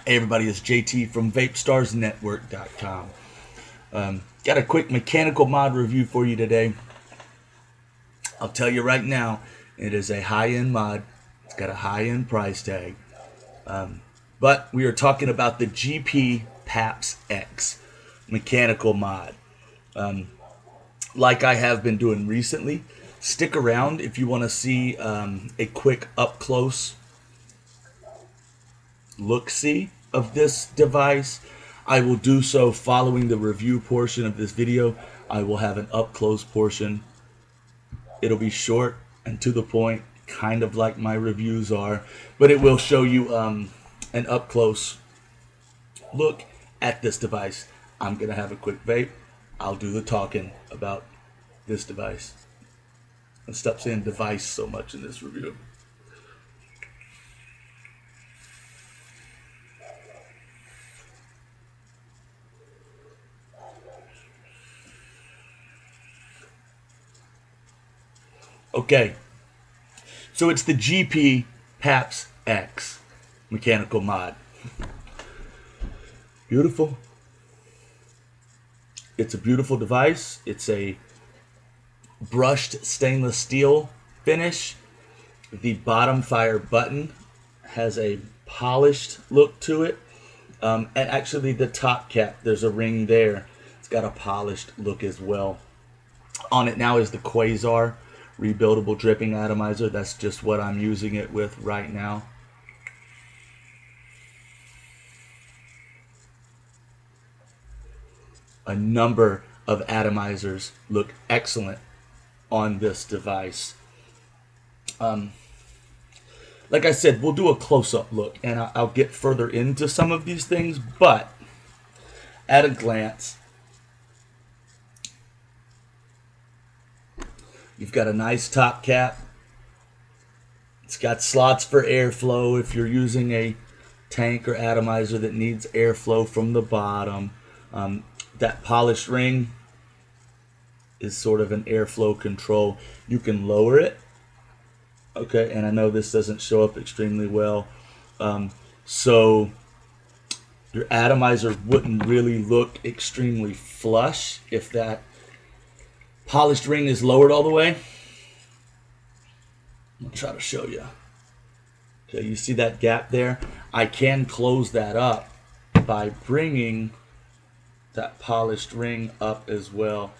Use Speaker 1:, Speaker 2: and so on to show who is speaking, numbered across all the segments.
Speaker 1: Hey everybody, it's JT from Vapestarsnetwork.com. Got a quick mechanical mod review for you today. I'll tell you right now, it is a high-end mod. It's got a high-end price tag. But we are talking about the GP Paps X mechanical mod. Like I have been doing recently, stick around if you want to see a quick up-close look-see of this device. I will do so following the review portion of this video. I will have an up-close portion. It'll be short and to the point, kind of like my reviews are, but it will show you an up-close look at this device. I'm gonna have a quick vape. I'll do the talking about this device. And stop saying device so much in this review. Okay, so it's the GP Paps X mechanical mod. Beautiful. It's a beautiful device. It's a brushed stainless steel finish. The bottom fire button has a polished look to it. And actually the top cap, there's a ring there. It's got a polished look as well. On it now is the Quasar rebuildable dripping atomizer. That's just what I'm using it with right now. A number of atomizers look excellent on this device. Like I said, we'll do a close-up look and I'll get further into some of these things, but at a glance, you've got a nice top cap. It's got slots for airflow if you're using a tank or atomizer that needs airflow from the bottom. That polished ring is sort of an airflow control. You can lower it. Okay, and I know this doesn't show up extremely well. So your atomizer wouldn't really look extremely flush if that polished ring is lowered all the way. I'll try to show you. Okay, you see that gap there? I can close that up by bringing that polished ring up as well.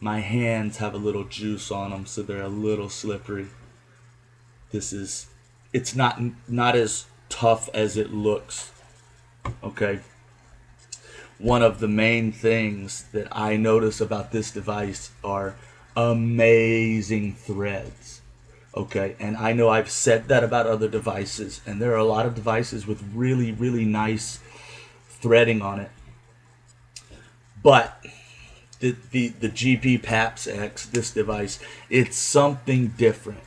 Speaker 1: My hands have a little juice on them, so they're a little slippery. It's not as tough as it looks. Okay. One of the main things that I notice about this device are amazing threads. Okay, and I know I've said that about other devices, and there are a lot of devices with really, really nice threading on it. But the GP Paps X, this device, it's something different.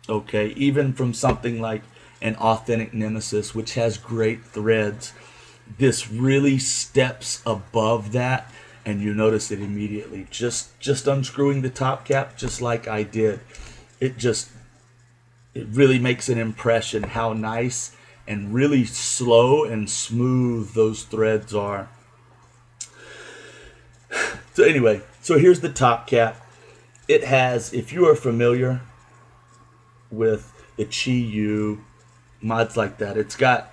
Speaker 1: Okay, even from something like an Authentic Nemesis, which has great threads, this really steps above that, and you notice it immediately. Just unscrewing the top cap, just like I did, it really makes an impression how nice and really slow and smooth those threads are. So anyway, so here's the top cap. It has, if you are familiar with the Chi-Yu, mods like that, it's got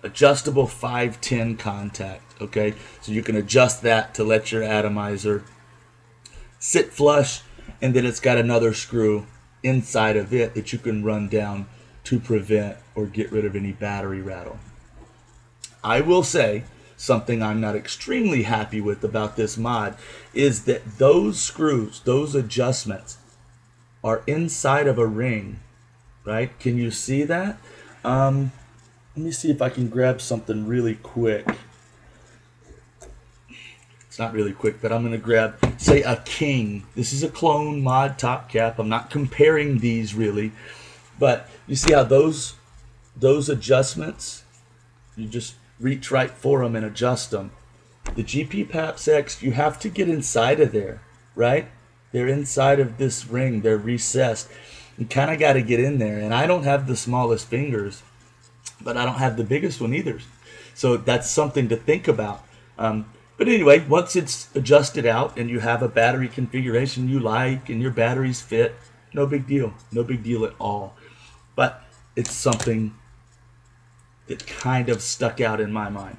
Speaker 1: adjustable 510 contact. Okay, so you can adjust that to let your atomizer sit flush, and then it's got another screw inside of it that you can run down to prevent or get rid of any battery rattle. I will say something I'm not extremely happy with about this mod is that those screws, those adjustments, are inside of a ring, right? Can you see that? Let me see if I can grab something really quick. It's not really quick, but I'm going to grab, say, a King. This is a clone mod top cap. I'm not comparing these really, but you see how those adjustments, you just reach right for them and adjust them. The GP Paps X, you have to get inside of there, right? They're inside of this ring. They're recessed. You kind of got to get in there. And I don't have the smallest fingers, but I don't have the biggest one either. So that's something to think about. But anyway, once it's adjusted out and you have a battery configuration you like and your batteries fit, no big deal. No big deal at all. But it's something that kind of stuck out in my mind.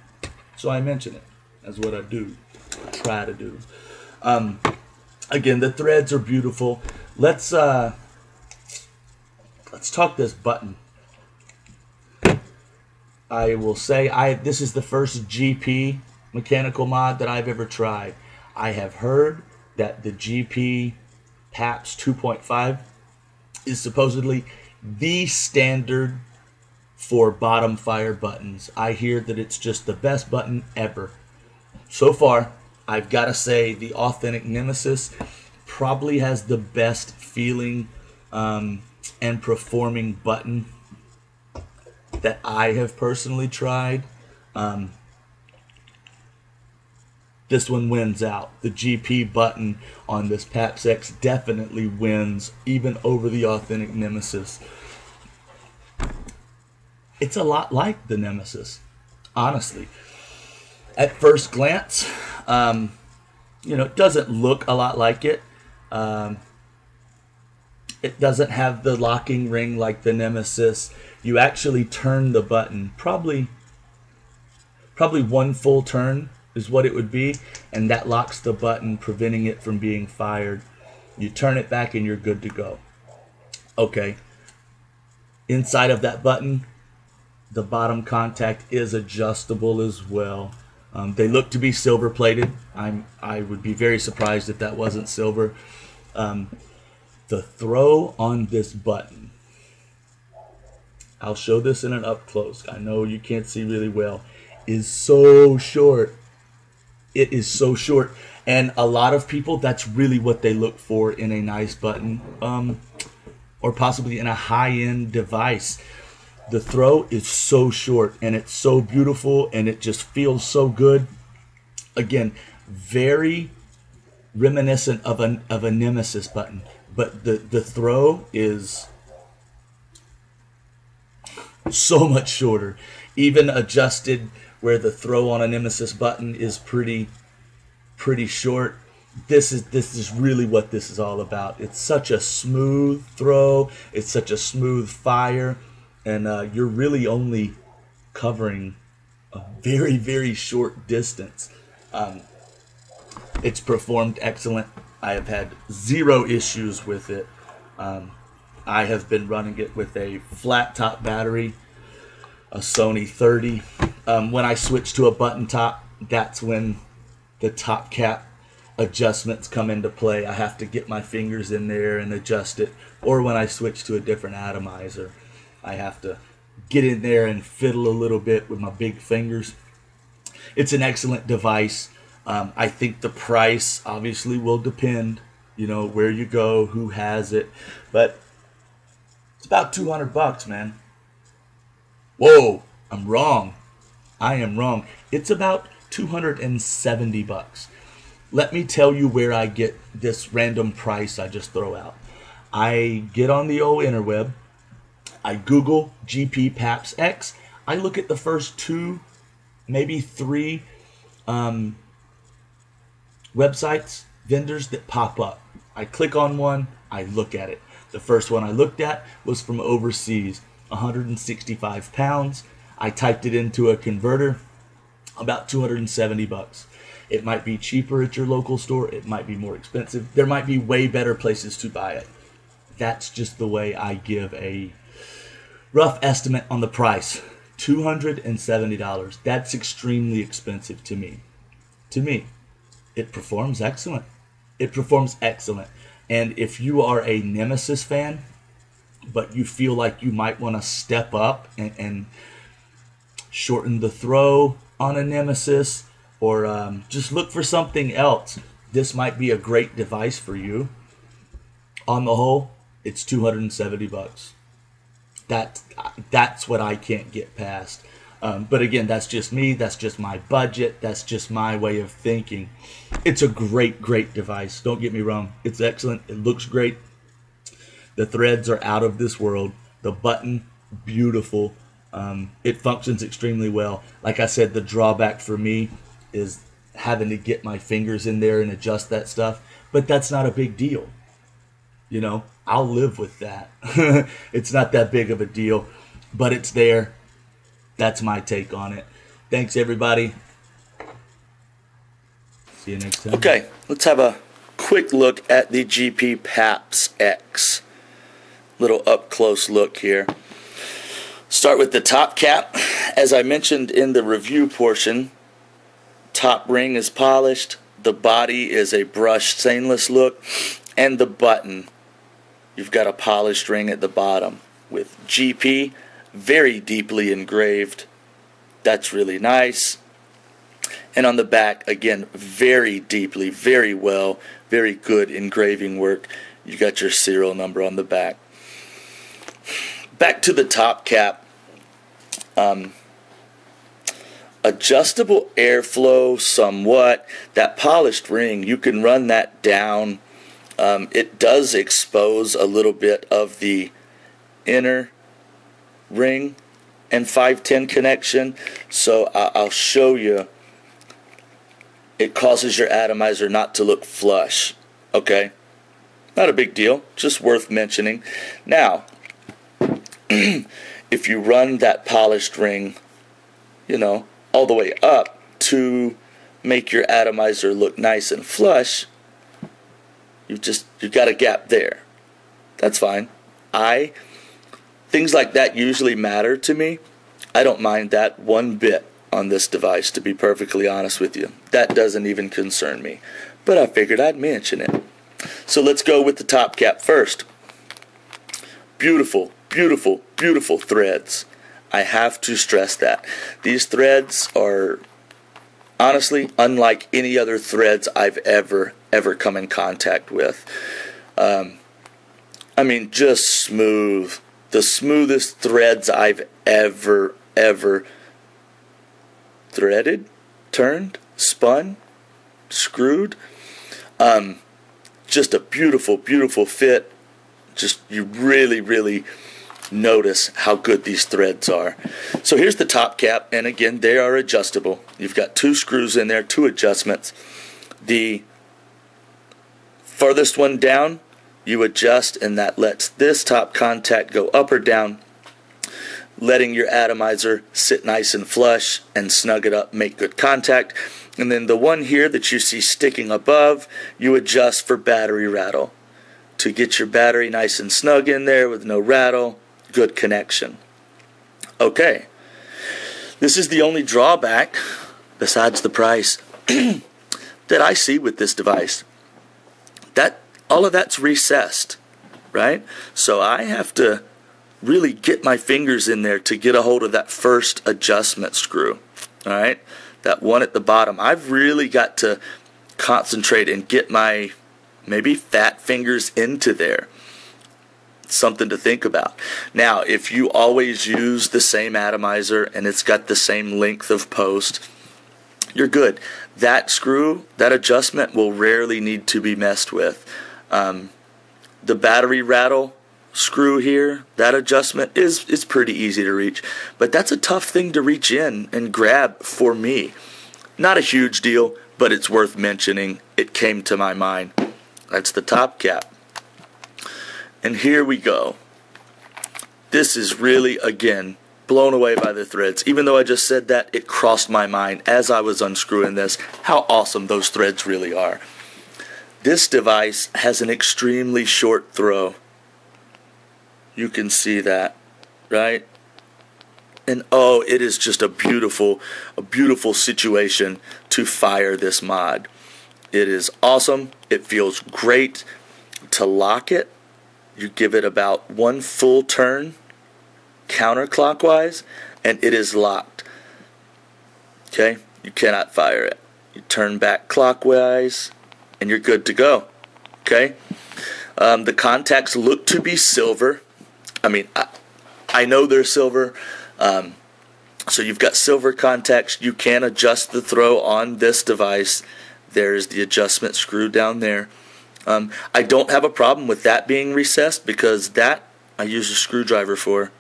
Speaker 1: So I mention it as what I do, try to do. Again, the threads are beautiful. Let's talk this button. I will say this is the first GP mechanical mod that I've ever tried. I have heard that the GP Paps 2.5 is supposedly the standard for bottom fire buttons. I hear that it's just the best button ever. So far, I've got to say the Authentic Nemesis probably has the best feeling and performing button that I have personally tried. This one wins out. The GP button on this Paps X definitely wins, even over the Authentic Nemesis. It's a lot like the Nemesis, honestly. At first glance, it doesn't look a lot like it. It doesn't have the locking ring like the Nemesis. You actually turn the button, probably one full turn is what it would be, and that locks the button, preventing it from being fired. You turn it back and you're good to go. Okay. Inside of that button, the bottom contact is adjustable as well. They look to be silver plated. I would be very surprised if that wasn't silver. The throw on this button, I'll show this in an up close. I know you can't see really well. Is so short. It is so short, and a lot of people, that's really what they look for in a nice button, or possibly in a high-end device. The throw is so short, and it's so beautiful, and it just feels so good. Again, very reminiscent of a Nemesis button, but the throw is so much shorter. Even adjusted where the throw on a Nemesis button is pretty short. This is really what this is all about. It's such a smooth throw. It's such a smooth fire, and you're really only covering a very, very short distance. It's performed excellent. I have had zero issues with it. I have been running it with a flat top battery, a Sony 30. When I switch to a button top, that's when the top cap adjustments come into play. I have to get my fingers in there and adjust it. Or when I switch to a different atomizer, I have to get in there and fiddle a little bit with my big fingers. It's an excellent device. I think the price obviously will depend, where you go, who has it, but it's about $200, man. Whoa, I'm wrong. I am wrong. It's about $270. Let me tell you where I get this random price I just throw out. I get on the old interweb. I Google GP Paps X. I look at the first 2, maybe 3 websites, vendors that pop up. I click on one. I look at it. The first one I looked at was from overseas, 165 pounds. I typed it into a converter, about $270. It might be cheaper at your local store. It might be more expensive. There might be way better places to buy it. That's just the way I give a rough estimate on the price. $270. That's extremely expensive to me. To me, it performs excellent. It performs excellent. And if you are a Nemesis fan, but you feel like you might want to step up and shorten the throw on a Nemesis, or just look for something else, this might be a great device for you. On the whole, it's $270. That's what I can't get past. But again, that's just me. That's just my budget. That's just my way of thinking. It's a great, great device. Don't get me wrong. It's excellent. It looks great. The threads are out of this world. The button, beautiful. It functions extremely well. Like I said, the drawback for me is having to get my fingers in there and adjust that stuff, but that's not a big deal. You know, I'll live with that. It's not that big of a deal, but it's there. That's my take on it. Thanks, everybody. See you next time. Okay, let's have a quick look at the GP Paps X. Little up close look here. Start with the top cap. As I mentioned in the review portion, top ring is polished, the body is a brushed stainless look, and the button, you've got a polished ring at the bottom with GP very deeply engraved. That's really nice. And on the back, again, very deeply, very well, very good engraving work. You got your serial number on the back. Back to the top cap. Adjustable airflow somewhat. That polished ring, you can run that down. It does expose a little bit of the inner ring and 510 connection, so I'll show you. It causes your atomizer not to look flush. Okay, not a big deal, just worth mentioning. Now, if you run that polished ring, you know, all the way up to make your atomizer look nice and flush, you've got a gap there. That's fine. Things like that usually matter to me. I don't mind that one bit on this device, to be perfectly honest with you. That doesn't even concern me, but I figured I'd mention it. So let's go with the top cap first. Beautiful, beautiful, beautiful threads. I have to stress that. These threads are honestly unlike any other threads I've ever come in contact with. I mean, just smooth. The smoothest threads I've ever threaded, turned, spun, screwed. Just a beautiful, beautiful fit. Just, you really notice how good these threads are. So here's the top cap, and again, they are adjustable. You've got 2 screws in there, 2 adjustments. The farthest one down, you adjust, and that lets this top contact go up or down, letting your atomizer sit nice and flush and snug it up, make good contact. And then the one here that you see sticking above, you adjust for battery rattle to get your battery nice and snug in there with no rattle, good connection. Okay, this is the only drawback, besides the price, that I see with this device. That all of that's recessed, right? So I have to really get my fingers in there to get a hold of that first adjustment screw, all right? That one at the bottom. I've really got to concentrate and get my maybe fat fingers into there. Something to think about. Now, if you always use the same atomizer and it's got the same length of post, you're good. That screw, that adjustment will rarely need to be messed with. The battery rattle screw here, that adjustment is pretty easy to reach, but that's a tough thing to reach in and grab for me. Not a huge deal, but it's worth mentioning. It came to my mind. That's the top cap. And here we go. This is really, again, blown away by the threads. Even though I just said that, it crossed my mind as I was unscrewing this how awesome those threads really are. This device has an extremely short throw. You can see that, right? And oh, it is just a beautiful situation to fire this mod. It is awesome. It feels great to lock it. You give it about 1 full turn counterclockwise, and it is locked. Okay? You cannot fire it. You turn back clockwise, and you're good to go. Okay? The contacts look to be silver. I mean, I know they're silver. So you've got silver contacts. You can adjust the throw on this device. There's the adjustment screw down there. I don't have a problem with that being recessed because that I use a screwdriver for.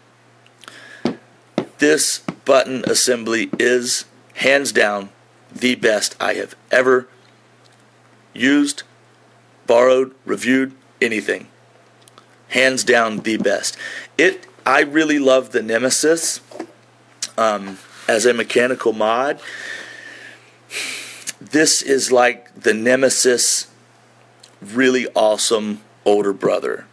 Speaker 1: This button assembly is hands down the best I have ever used, borrowed, reviewed, anything. Hands down the best. I really love the Nemesis as a mechanical mod. This is like the Nemesis really awesome older brother,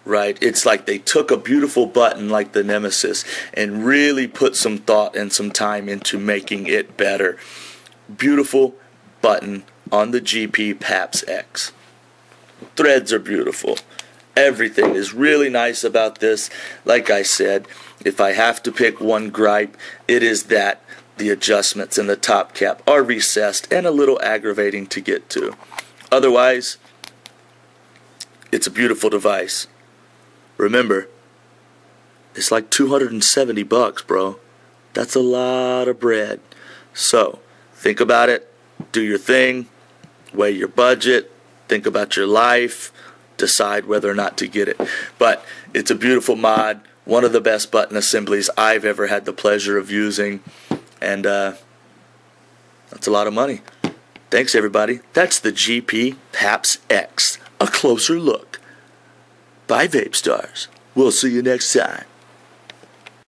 Speaker 1: right? It's like they took a beautiful button like the Nemesis and really put some thought and some time into making it better. Beautiful button on the GP Paps X. Threads are beautiful. Everything is really nice about this. Like I said, if I have to pick one gripe, it is that the adjustments in the top cap are recessed and a little aggravating to get to. Otherwise, it's a beautiful device. Remember, it's like $270, bro. That's a lot of bread. So, think about it. Do your thing. Weigh your budget. Think about your life. Decide whether or not to get it. But it's a beautiful mod. One of the best button assemblies I've ever had the pleasure of using. And that's a lot of money. Thanks, everybody. That's the GP Paps X. A closer look by Vapestars. We'll see you next time.